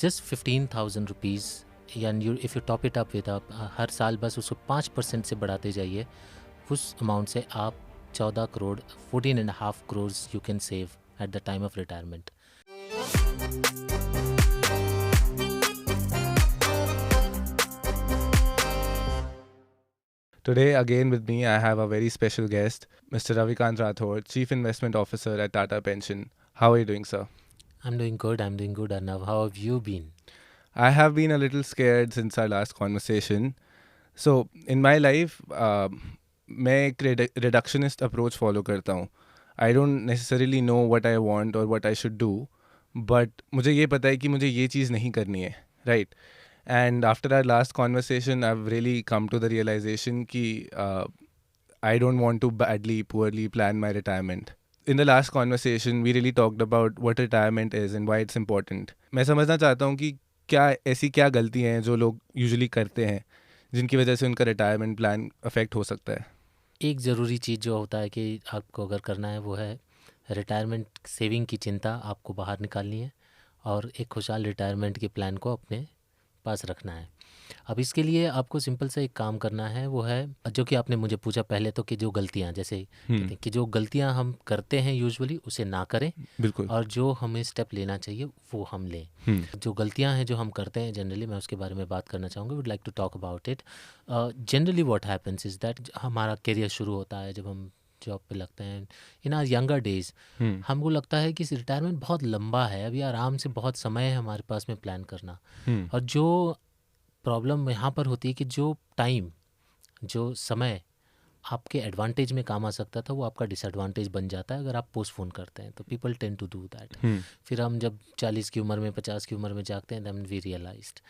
Just 15,000 rupees, यानी if you top it up with her साल बस उसको 5% से बढ़ाते जाइए, उस अमाउंट से आप 14 crore 14.5 crore you can save at the time of retirement. Today, again with me, I have a very special guest, Mr. Ravikant Rathod, Chief Investment Officer at Tata Pension. How are you doing, sir? I'm doing good, Arnav. How have you been? I have been a little scared since our last conversation. So, in my life, मैं एक reductionist approach follow करता हूँ. I don't necessarily know what I want or what I should do, but मुझे ये पता है कि मुझे ये चीज़ नहीं करनी है, right? And after our last conversation, I've really come to the realization कि I don't want to poorly plan my retirement. In the last conversation, we really talked about what retirement is and why it's important. मैं समझना चाहता हूँ कि ऐसी क्या गलतियाँ हैं जो लोग यूजुअली करते हैं जिनकी वजह से उनका रिटायरमेंट प्लान अफेक्ट हो सकता है. एक ज़रूरी चीज़ जो होता है कि आपको अगर करना है वो है रिटायरमेंट सेविंग की चिंता आपको बाहर निकालनी है और एक खुशहाल रिटायरमेंट के प्लान को अपने पास रखना है. अब इसके लिए आपको सिंपल सा एक काम करना है, वो है जो कि आपने मुझे पूछा पहले तो कि जो गलतियां, जैसे कहते हैं कि जो गलतियां हम करते हैं यूजुअली उसे ना करें, बिल्कुल. और जो हमें स्टेप लेना चाहिए वो हम लें. जो गलतियां हैं जो हम करते हैं जनरली, मैं उसके बारे में बात करना चाहूँगा. Would like to talk about it. Generally what happens is that हमारा करियर शुरू होता है जब हम जॉब पे लगते हैं. इन आवर यंगर डेज हमको लगता है कि रिटायरमेंट बहुत लंबा है, अभी आराम से बहुत समय है हमारे पास में प्लान करना. और जो प्रॉब्लम यहाँ पर होती है कि जो टाइम, जो समय आपके एडवांटेज में काम आ सकता था वो आपका डिसएडवांटेज बन जाता है अगर आप पोस्टपोन करते हैं. तो people tend to do that. फिर हम जब 40 की उम्र में 50 की उम्र में जागते हैं, देन वी रियलाइज्ड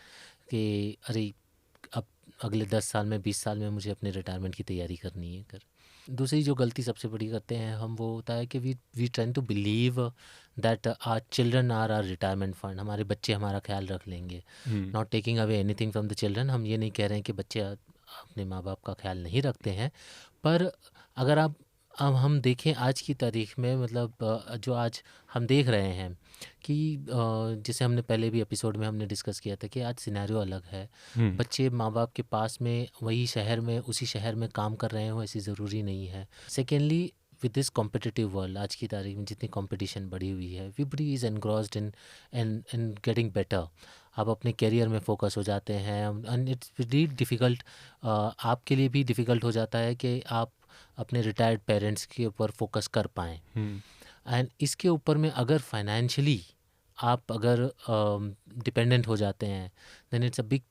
कि अरे अब अगले 10 साल में 20 साल में मुझे अपने रिटायरमेंट की तैयारी करनी है. दूसरी जो गलती सबसे बड़ी करते हैं हम, वो होता है कि we trying to believe that our children are our retirement fund. हमारे बच्चे हमारा ख्याल रख लेंगे. Not taking away anything from the children. हम ये नहीं कह रहे हैं कि बच्चे अपने माँ बाप का ख्याल नहीं रखते हैं, पर अगर अब हम देखें आज की तारीख में, मतलब जो आज हम देख रहे हैं कि जैसे हमने पहले भी एपिसोड में हमने डिस्कस किया था कि आज सिनेरियो अलग है. बच्चे माँ बाप के पास में वही शहर में उसी शहर में काम कर रहे हो ऐसी ज़रूरी नहीं है. Secondly, with this competitive world, आज की तारीख में जितनी कंपटीशन बढ़ी हुई है, everybody is engrossed in getting better. आप अपने करियर में फोकस हो जाते हैं एंड इट्स वेरी डिफ़िकल्ट. आपके लिए भी डिफ़िकल्ट हो जाता है कि आप अपने रिटायर्ड पेरेंट्स के ऊपर फोकस कर पाएँ. एंड इसके ऊपर में अगर फाइनेंशियली आप अगर डिपेंडेंट हो जाते हैं, then it's a big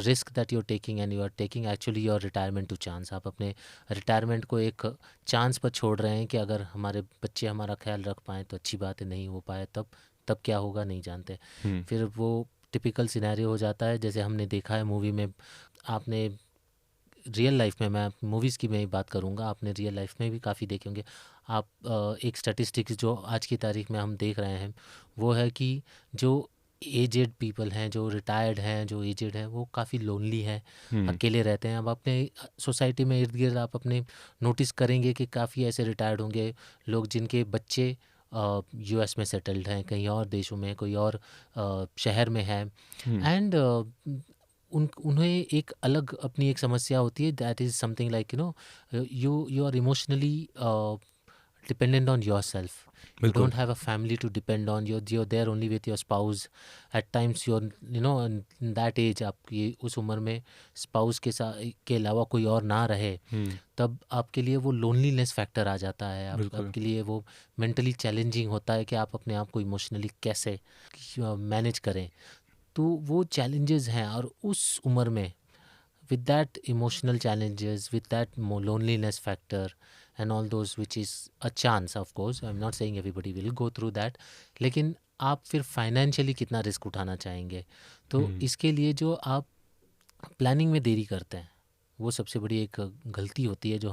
risk that you are taking, and you are taking actually your retirement to chance. आप अपने रिटायरमेंट को एक चांस पर छोड़ रहे हैं कि अगर हमारे बच्चे हमारा ख्याल रख पाएँ तो अच्छी बात है, नहीं हो पाए तब क्या होगा नहीं जानते. फिर वो टिपिकल सिनेरियो हो जाता है जैसे हमने देखा है मूवी में. आपने रियल लाइफ में, मैं मूवीज़ की मैं ही बात करूँगा, आपने रियल लाइफ में भी काफ़ी देखे होंगे आप. एक स्टैटिस्टिक्स जो आज की तारीख में हम देख रहे हैं वो है कि जो एजेड पीपल हैं, जो रिटायर्ड हैं, जो एजेड हैं, वो काफ़ी लोनली हैं, अकेले रहते हैं. अब अपने सोसाइटी में इर्द गिर्द आप अपने नोटिस करेंगे कि काफ़ी ऐसे रिटायर्ड होंगे लोग जिनके बच्चे यूएस में सेटल्ड हैं, कहीं और देशों में, कोई और शहर में है. एंड उन्हें एक अलग अपनी एक समस्या होती है. That is something like you are emotionally dependent on your self. You don't have a family to depend on. You're there only with your spouse. At times you're in that age, आपकी उस उम्र में spouse के अलावा कोई और ना रहे, तब आपके लिए वो लोनलीनेस फैक्टर आ जाता है. आपके लिए वो मेंटली चैलेंजिंग होता है कि आप अपने आप को इमोशनली कैसे मैनेज करें. तो वो चैलेंजेस हैं, और उस उम्र में with that emotional challenges, with that loneliness factor and all those, which is a chance, of course I'm not saying everybody will go through that, लेकिन आप फिर फाइनेंशियली कितना रिस्क उठाना चाहेंगे. तो इसके लिए जो आप प्लानिंग में देरी करते हैं वो सबसे बड़ी एक गलती होती है. जो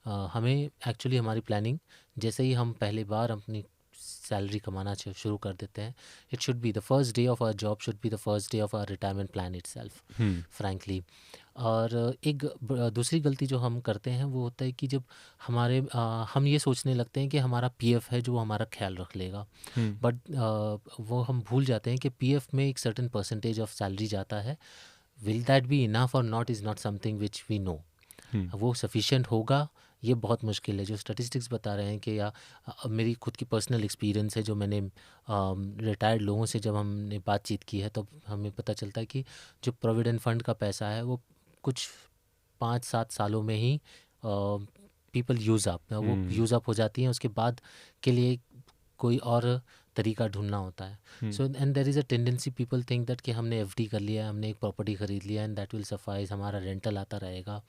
हमें एक्चुअली हमारी प्लानिंग जैसे ही हम पहली बार अपनी सैलरी कमाना शुरू कर देते हैं, it should be the first day of our job, should be the first day of our retirement plan itself, frankly. और एक दूसरी गलती जो हम करते हैं वो होता है कि जब हम ये सोचने लगते हैं कि हमारा पीएफ है जो हमारा ख्याल रख लेगा, बट वो हम भूल जाते हैं कि पीएफ में एक सर्टेन परसेंटेज ऑफ सैलरी जाता है. विल दैट बी इनफ और not is not something which we know. वो सफिशिएंट होगा ये बहुत मुश्किल है. जो स्टैटिस्टिक्स बता रहे हैं कि या मेरी खुद की पर्सनल एक्सपीरियंस है, जो मैंने रिटायर्ड लोगों से जब हमने बातचीत की है तो हमें पता चलता है कि जो प्रोविडेंट फंड का पैसा है वो कुछ 5-7 सालों में ही पीपल यूज़ अप वो यूज़ अप हो जाती हैं. उसके बाद के लिए कोई और तरीका ढूंढना होता है. So and there is a tendency, people think that कि हमने एफडी कर लिया है, हमने एक प्रॉपर्टी खरीद लिया एंड दैट विल सफाइज, हमारा रेंटल आता रहेगा.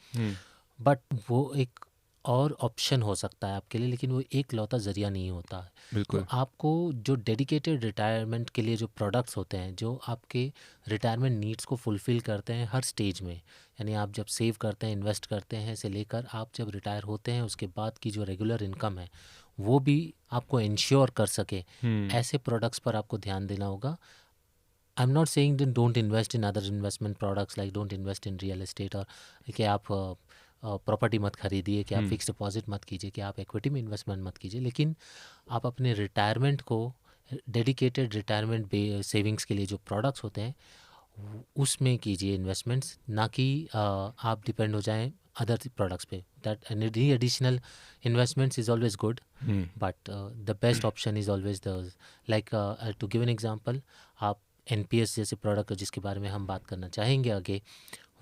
बट वो एक और ऑप्शन हो सकता है आपके लिए, लेकिन वो एक लौता ज़रिया नहीं होता है. बिल्कुल. तो आपको जो डेडिकेटेड रिटायरमेंट के लिए जो प्रोडक्ट्स होते हैं जो आपके रिटायरमेंट नीड्स को फुलफ़िल करते हैं हर स्टेज में, यानी आप जब सेव करते हैं, इन्वेस्ट करते हैं से लेकर आप जब रिटायर होते हैं उसके बाद की जो रेगुलर इनकम है वो भी आपको इंश्योर कर सके, ऐसे प्रोडक्ट्स पर आपको ध्यान देना होगा. I am not saying that don't invest in other investment products like don't invest in real estate, और कि आप प्रॉपर्टी मत खरीदिए, कि आप फिक्स डिपॉजिट मत कीजिए, कि आप इक्विटी में इन्वेस्टमेंट मत कीजिए, लेकिन आप अपने रिटायरमेंट को डेडिकेटेड रिटायरमेंट सेविंग्स के लिए जो प्रोडक्ट्स होते हैं उसमें कीजिए इन्वेस्टमेंट्स, ना कि आप डिपेंड हो जाएं अदर प्रोडक्ट्स पे. That any additional investments is always good, but the best option is always the like to give an example, आप एनपीएस जैसे प्रोडक्ट जिसके बारे में हम बात करना चाहेंगे आगे,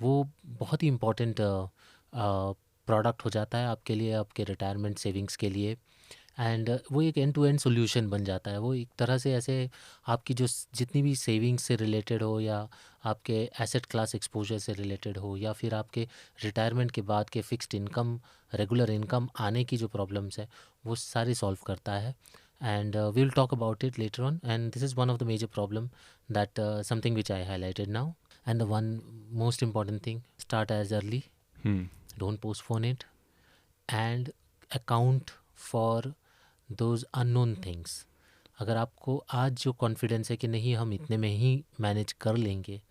वो बहुत ही इम्पोर्टेंट प्रोडक्ट हो जाता है आपके लिए, आपके रिटायरमेंट सेविंग्स के लिए. एंड वो एक एंड टू एंड सोल्यूशन बन जाता है. वो एक तरह से ऐसे आपकी जो जितनी भी सेविंग्स से रिलेटेड हो, या आपके एसेट क्लास एक्सपोजर से रिलेटेड हो, या फिर आपके रिटायरमेंट के बाद के फिक्स्ड इनकम, रेगुलर इनकम आने की जो प्रॉब्लम्स है वो सारी सॉल्व करता है. And we will talk about it later on, and this is one of the major problem that something which I highlighted now. And the one most important thing, start as early, don't postpone it, and account for those unknown things. अगर आपको आज जो confidence है कि नहीं हम इतने में ही मैनेज कर लेंगे,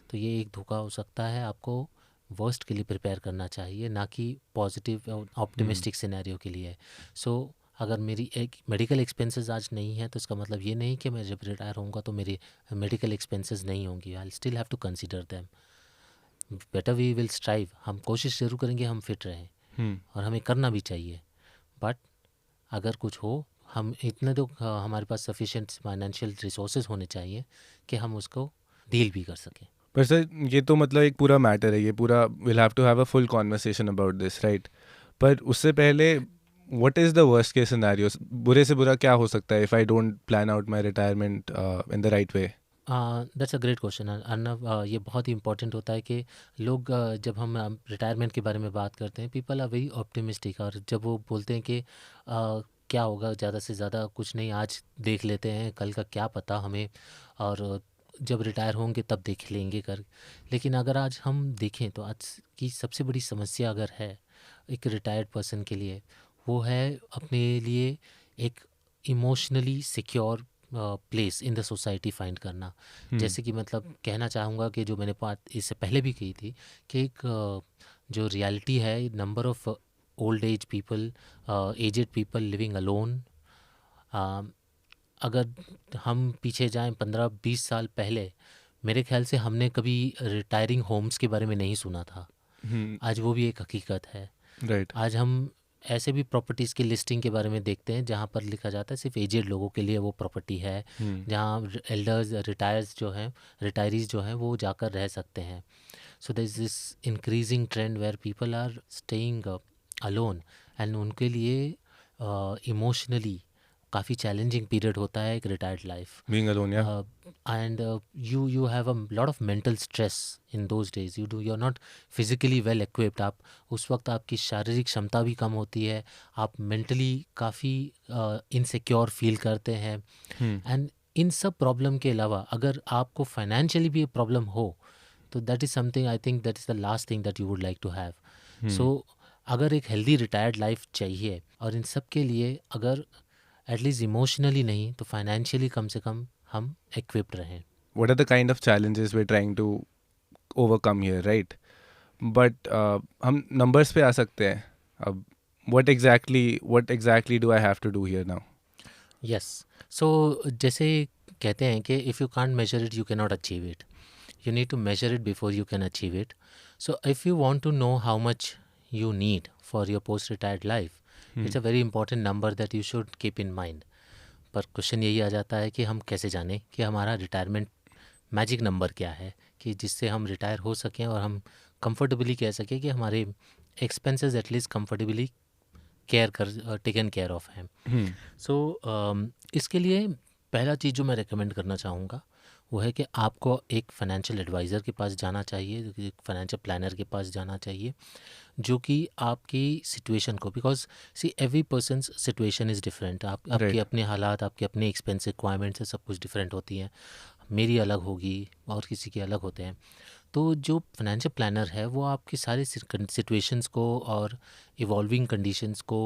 तो ये एक धोखा हो सकता है. आपको वर्स्ट के लिए प्रिपेयर करना चाहिए, ना कि पॉजिटिव और ऑप्टिमिस्टिक सिनेरियो के लिए. सो अगर मेरी एक मेडिकल एक्सपेंसेस आज नहीं है तो इसका मतलब ये नहीं कि मैं जब रिटायर होऊंगा तो मेरी मेडिकल एक्सपेंसेस नहीं होंगी. I still have to consider them. Better we will strive, हम कोशिश जरूर करेंगे हम फिट रहें, और हमें करना भी चाहिए. बट अगर कुछ हो, हम इतने तो हमारे पास सफिशिएंट फाइनेंशियल रिसोर्सेज होने चाहिए कि हम उसको डील भी कर सकें. पर सर ये तो मतलब एक पूरा मैटर है, ये पूरा will have to have a full conversation about this, right? पर उससे पहले what is the worst case scenario? बुरे से बुरा क्या हो सकता है if I don't plan out my retirement in the right way? That's a great question Arnav. ये बहुत ही इंपॉर्टेंट होता है कि लोग जब हम रिटायरमेंट के बारे में बात करते हैं, पीपल आर वेरी ऑप्टिमिस्टिक, और जब वो बोलते हैं कि क्या होगा, ज़्यादा से ज़्यादा कुछ नहीं, आज देख लेते हैं, कल का क्या पता हमें, और जब रिटायर होंगे तब देख लेंगे कर. लेकिन अगर आज हम देखें तो आज की सबसे बड़ी समस्या अगर है एक रिटायर्ड पर्सन के लिए, वो है अपने लिए एक emotionally secure place in the society find करना. जैसे कि मतलब कहना चाहूँगा कि जो मैंने बात इससे पहले भी कही थी कि एक जो रियलिटी है, number of old age people, aged people living alone. अगर हम पीछे जाएं 15-20 साल पहले, मेरे ख्याल से हमने कभी रिटायरिंग होम्स के बारे में नहीं सुना था. आज वो भी एक हकीकत है, राइट. आज हम ऐसे भी प्रॉपर्टीज़ की लिस्टिंग के बारे में देखते हैं जहाँ पर लिखा जाता है सिर्फ एजेड लोगों के लिए वो प्रॉपर्टी है, जहाँ एल्डर्स रिटायरीज जो हैं वो जाकर रह सकते हैं. So there is this increasing trend where people are staying alone, and उनके लिए इमोशनली काफ़ी चैलेंजिंग पीरियड होता है एक retired life. Being alone, yeah. And you have a lot of mental stress in those days. you're not physically well equipped. आप उस वक्त आपकी शारीरिक क्षमता भी कम होती है, आप मेंटली काफ़ी इनसिक्योर फील करते हैं. एंड इन सब प्रॉब्लम के अलावा अगर आपको फाइनेंशियली भी प्रॉब्लम हो तो that is something, I think that is the last thing that you would like to have. So अगर एक हेल्दी रिटायर्ड लाइफ चाहिए, और इन सब के लिए अगर एटलीस्ट इमोशनली नहीं तो फाइनेंशियली कम से कम हम इक्विप्ड रहें. What are the kind of challenges we're trying to overcome here, right? But हम नंबर्स पे आ सकते हैं अब. what exactly do I have to do here now? Yes. So जैसे कहते हैं कि if you can't measure it you cannot नॉट अचीव इट. You need to measure it before you can achieve it. So if you want to know how much you need for your post-retired life, it's a very important number that you should keep in mind. पर question यही आ जाता है कि हम कैसे जानें कि हमारा रिटायरमेंट मैजिक नंबर क्या है कि जिससे हम रिटायर हो सकें और हम कंफर्टेबली कह सकें कि हमारे expenses at least comfortably taken care of हैं. सो इसके लिए पहला चीज़ जो मैं रेकमेंड करना चाहूँगा वो है कि आपको एक फाइनेंशियल एडवाइज़र के पास जाना चाहिए, एक फाइनेंशियल प्लानर के पास जाना चाहिए जो कि आपकी सिचुएशन को, because see every persons situation is different. आपके अपने हालात, आपके अपने एक्सपेंस रिक्वायरमेंट्स है, सब कुछ डिफरेंट होती हैं. मेरी अलग होगी और किसी के अलग होते हैं. तो जो फाइनेंशियल प्लानर है वो आपकी सारी सिचुएशंस को और इवॉल्विंग कंडीशंस को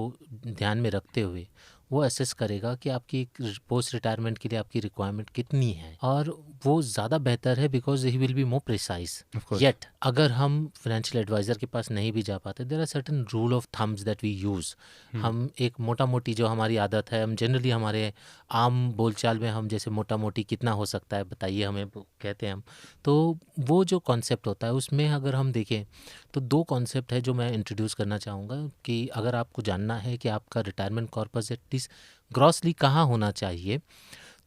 ध्यान में रखते हुए वो असेस करेगा कि आपकी पोस्ट रिटायरमेंट के लिए आपकी रिक्वायरमेंट कितनी है, और वो ज़्यादा बेहतर है because he will be more precise. Yet अगर हम फाइनेंशियल एडवाइज़र के पास नहीं भी जा पाते, there are certain rule of thumbs that we use. हम एक मोटा मोटी जो हमारी आदत है, हम जनरली हमारे आम बोलचाल में हम जैसे मोटा मोटी कितना हो सकता है बताइए हमें कहते हैं हम. तो वो जो कॉन्सेप्ट होता है उसमें अगर हम देखें तो दो कॉन्सेप्ट है जो मैं इंट्रोड्यूस करना चाहूँगा कि अगर आपको जानना है कि आपका रिटायरमेंट कॉर्पस एटलीस्ट ग्रॉसली कहाँ होना चाहिए,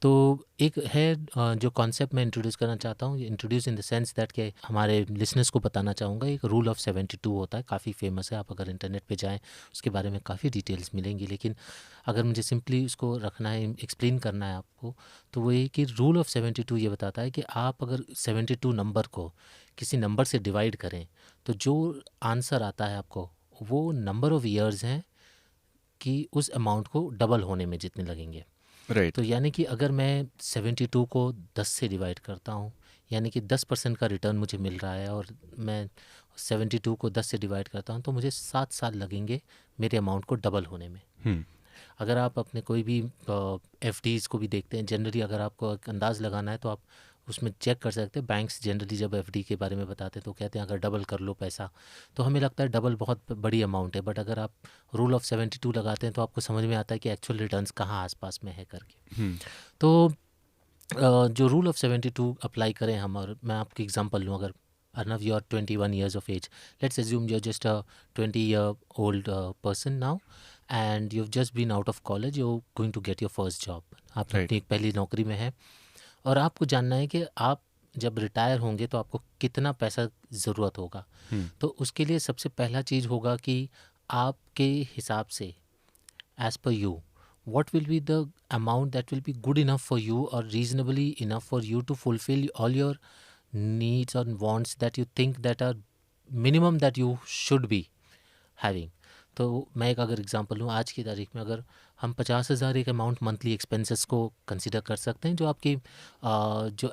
तो एक है जो कॉन्सेप्ट मैं इंट्रोड्यूस करना चाहता हूँ, introduce in the sense that कि हमारे लिसनर्स को बताना चाहूँगा. एक रूल ऑफ 72 होता है, काफ़ी फेमस है, आप अगर इंटरनेट पे जाएं उसके बारे में काफ़ी डिटेल्स मिलेंगी. लेकिन अगर मुझे सिंपली उसको रखना है, एक्सप्लेन करना है आपको, तो वो ये कि रूल ऑफ 72 ये बताता है कि आप अगर 72 नंबर को किसी नंबर से डिवाइड करें तो जो आंसर आता है आपको वो नंबर ऑफ़ ईयर्स हैं कि उस अमाउंट को डबल होने में जितने लगेंगे. राइट. तो यानी कि अगर मैं 72 को 10 से डिवाइड करता हूँ, यानी कि 10% का रिटर्न मुझे मिल रहा है, और मैं 72 को 10 से डिवाइड करता हूँ तो मुझे 7 साल लगेंगे मेरे अमाउंट को डबल होने में. अगर आप अपने कोई भी FDs को भी देखते हैं, जनरली अगर आपको एक अंदाज़ लगाना है तो आप उसमें चेक कर सकते हैं. बैंक्स जनरली जब FD के बारे में बताते हैं तो कहते हैं अगर डबल कर लो पैसा, तो हमें लगता है डबल बहुत बड़ी अमाउंट है, बट अगर आप रूल ऑफ 72 लगाते हैं तो आपको समझ में आता है कि एक्चुअल रिटर्न्स कहाँ आसपास में है करके. तो जो रूल ऑफ 72 अप्लाई करें हम, और मैं आपकी एग्जांपल लूँ, अगर Arnav you are 21 years of age, let's assume you're just a 20-year-old person now and you've just been out of college, you're going to get your first job. आप अपनी एक पहली नौकरी में है और आपको जानना है कि आप जब रिटायर होंगे तो आपको कितना पैसा ज़रूरत होगा. तो उसके लिए सबसे पहला चीज़ होगा कि आपके हिसाब से as per you what will be the amount that will be good enough for you or reasonably enough for you to fulfill all your needs or wants that you think that are minimum that you should be having. तो मैं एक अगर example लूँ, आज की तारीख में अगर हम 50,000 एक अमाउंट मंथली एक्सपेंसेस को कंसिडर कर सकते हैं, जो आपकी जो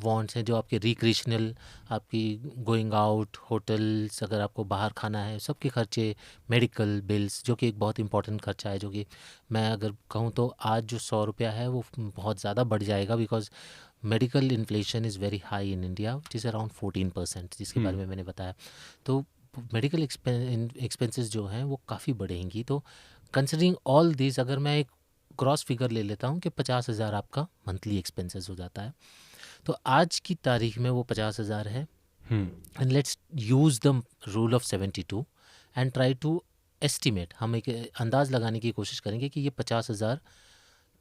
वांट्स हैं, जो आपके रिक्रिएशनल, आपकी गोइंग आउट, होटल्स, अगर आपको बाहर खाना है, सबके खर्चे, मेडिकल बिल्स, जो कि एक बहुत इंपॉर्टेंट खर्चा है, जो कि मैं अगर कहूँ तो आज जो 100 रुपया है वो बहुत ज़्यादा बढ़ जाएगा, because medical inflation is very high in India, which is around 14%, जिसके बारे में मैंने बताया. तो मेडिकल एक्सपेंसेस जो हैं वो काफ़ी बढ़ेंगी. तो कंसिडरिंग ऑल दिस, अगर मैं एक ग्रॉस फिगर ले लेता हूँ कि 50,000 आपका मंथली एक्सपेंसेस हो जाता है, तो आज की तारीख में वो 50,000 है. And let's use the rule of 72 and try to estimate. हम एक अंदाज़ लगाने की कोशिश करेंगे कि ये 50,000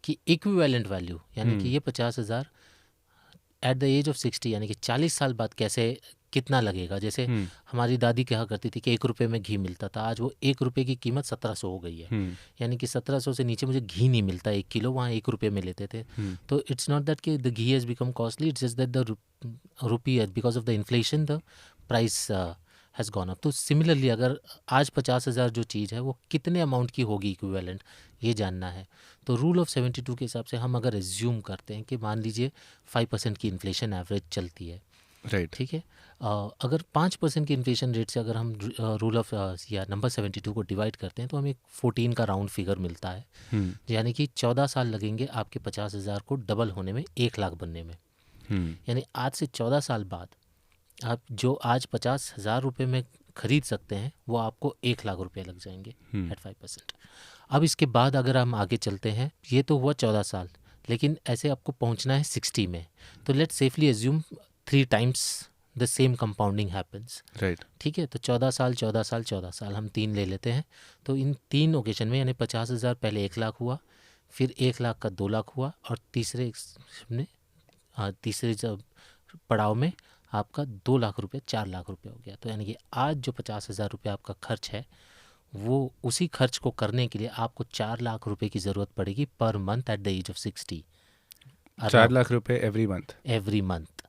की इक्विवेलेंट वैल्यू, यानी कि ये 50,000 एट द एज ऑफ 60, यानी कि 40 साल बाद कैसे कितना लगेगा. जैसे हमारी दादी कहा करती थी कि 1 रुपये में घी मिलता था, आज वो 1 रुपये की कीमत 1700 हो गई है. यानी कि 1700 से नीचे मुझे घी नहीं मिलता 1 किलो, वहाँ 1 रुपये में लेते थे. तो इट्स नॉट दैट कि the ghee has become costly, it's just that the rupee because of the inflation the price has gone up. तो सिमिलरली अगर आज 50,000 जो चीज़ है वो कितने अमाउंट की होगी इक्विवेलेंट, ये जानना है. तो रूल ऑफ 72 के हिसाब से हम अगर एज्यूम करते हैं कि मान लीजिए 5% की इन्फ्लेशन एवरेज चलती है, राइट. ठीक है. अगर 5% की इन्फ्लेशन रेट से अगर हम रूल ऑफ या नंबर 72 को डिवाइड करते हैं तो हमें 14 का राउंड फिगर मिलता है. यानी कि 14 साल लगेंगे आपके 50,000 को डबल होने में, 1 लाख बनने में. यानी आज से 14 साल बाद आप जो आज 50,000 रुपये में खरीद सकते हैं वो आपको 1 लाख रुपये लग जाएंगे एट 5%। अब इसके बाद अगर हम आगे चलते हैं, ये तो हुआ 14 साल, लेकिन ऐसे आपको पहुंचना है 60 में, तो let's safely assume 3 times the same compounding happens, right. ठीक है। तो 14 साल 14 साल 14 साल हम 3 ले लेते हैं, तो इन 3 ओकेजन में यानी 50,000 पहले 1 लाख हुआ, फिर 1 लाख का 2 लाख हुआ, और तीसरे जब पड़ाव में आपका 2 लाख रुपये 4 लाख रुपये हो गया। तो यानी कि आज जो 50,000 रुपये आपका खर्च है, वो उसी खर्च को करने के लिए आपको 4 लाख रुपए की ज़रूरत पड़ेगी per month at the age of 60। 4 lakh रुपए every month. Every month.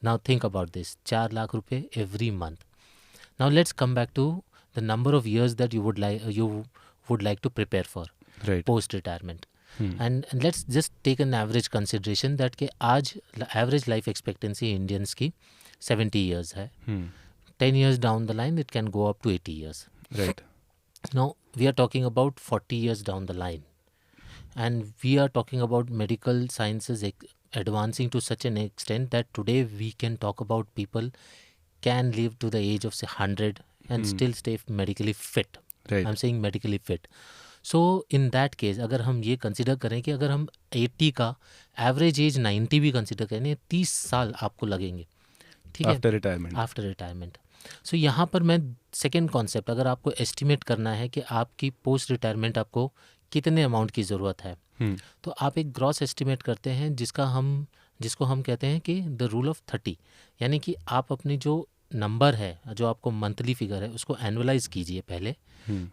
Now think about this, 4 lakh रुपए every month. Now let's come back to the number of years that you would like to prepare for post retirement, and let's just take an average consideration that कि आज average life expectancy Indians की 70 years है। 10 years down the line it can go up to 80 years. Right. Now we are talking about 40 years down the line, and we are talking about medical sciences advancing to such an extent that today we can talk about people can live to the age of say 100 and still stay medically fit. Right. I'm saying medically fit. So in that case अगर हम ये consider करें कि अगर हम 80 का average age 90 भी consider करें, 30 साल आपको लगेंगे, ठीक है, आफ्टर रिटायरमेंट। सो यहाँ पर मैं सेकेंड कॉन्सेप्ट, अगर आपको एस्टिमेट करना है कि आपकी पोस्ट रिटायरमेंट आपको कितने अमाउंट की ज़रूरत है, तो आप एक ग्रॉस एस्टिमेट करते हैं जिसको हम कहते हैं कि द रूल ऑफ 30, यानी कि आप अपनी जो नंबर है, जो आपको मंथली फिगर है, उसको एनुअलाइज कीजिए पहले,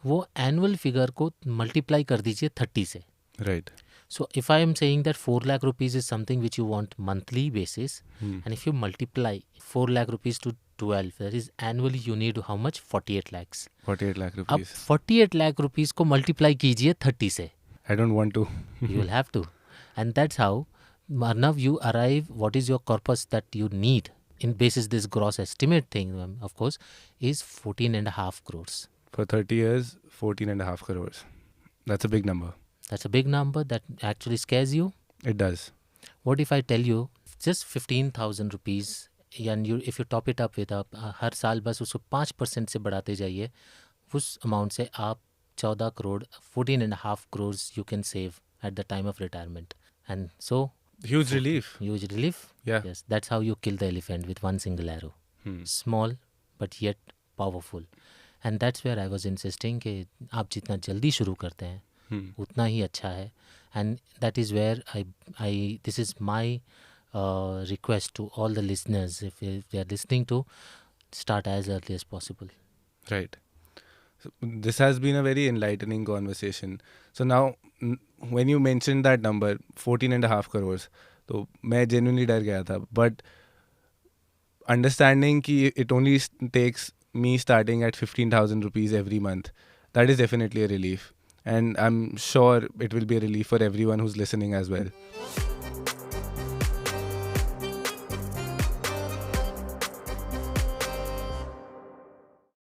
वो एनुअल फिगर को मल्टीप्लाई कर दीजिए 30 से। Right. So if I am saying that 4 lakh rupees is something which you want monthly basis, and if you multiply 4 lakh rupees to 12, that is annually you need how much? 48 lakhs. 48 lakh अब rupees. 48 lakh rupees को multiply कीजिए 30 से. I don't want to. You will have to. And that's how, Arnav, you arrive, what is your corpus that you need in basis this gross estimate thing, of course, is 14.5 crores. For 30 years, 14.5 crores. That's a big number. That's a big number that actually scares you. It does. What if I tell you just 15,000 rupees, and if you top it up with हर साल बस उसको 5% से बढ़ाते जाइए, उस amount से आप 14 crore 14.5 crores you can save at the time of retirement. And so Huge relief. Huge relief. Yeah. Yes, that's how you kill the elephant with one single arrow. Small but yet powerful. And that's where I was insisting कि आप जितना जल्दी शुरू करते हैं उतना ही अच्छा है, and that is where I this is my request to all the listeners, if they are listening, to start as early as possible. Right. So this has been a very enlightening conversation. So now when you mentioned that number 14.5 crores, तो मैं genuinely डर गया था, but understanding कि it only takes me starting at 15,000 rupees every month, that is definitely a relief. And I'm sure it will be a relief for everyone who's listening as well.